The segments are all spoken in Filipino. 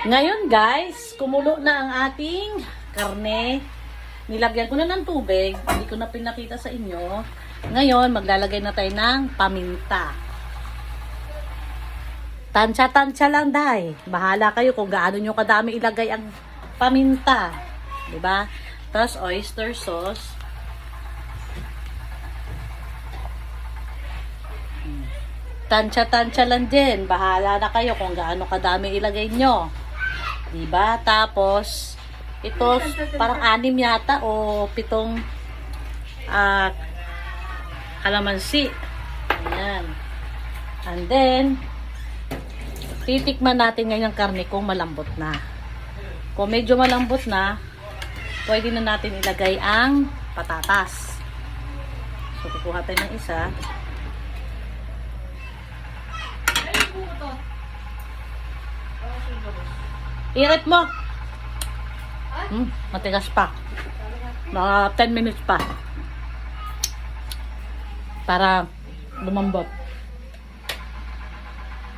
Ngayon guys, kumulo na ang ating karne. Nilagyan ko na ng tubig. Hindi ko na pinakita sa inyo. Ngayon, maglalagay na tayo ng paminta. Tansya-tansya lang, day. Bahala kayo kung gaano nyo kadami ilagay ang paminta. Diba? Tapos oyster sauce. Tansya-tansya lang din. Bahala na kayo kung gaano kadami ilagay nyo. Diba? Tapos, ito, parang 6 yata o 7 kalamansi. Ayan. And then, titikman natin ngayon ang karne kung malambot na. Kung medyo malambot na, pwede na natin ilagay ang patatas. So, kukuha tayo ng isa. Irit mo. Matigas pa. Mga 10 minutes pa. Para lumambot.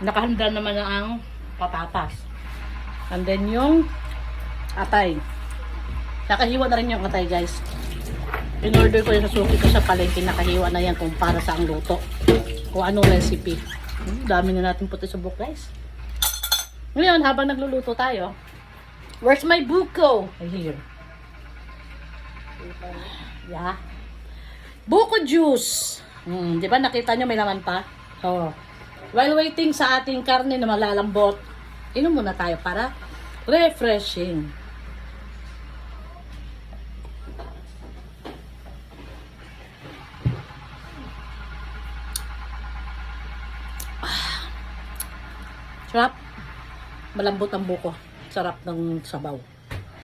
Nakahanda naman na ang patatas. And then yung atay. Nakahiwa na rin yung atay, guys. In-order ko yung suki ko sa palengke. Nakahiwa na yan kung para sa ang luto. Kung anong recipe. Dami na natin puti sa book, guys. Ngayon, habang nagluluto tayo, where's my buko? Here. Yeah. Buko juice. Di ba nakita nyo may laman pa? So, while waiting sa ating karne na malalambot, inom muna tayo para refreshing. Sarap. Malambot ang buko. Sarap ng sabaw.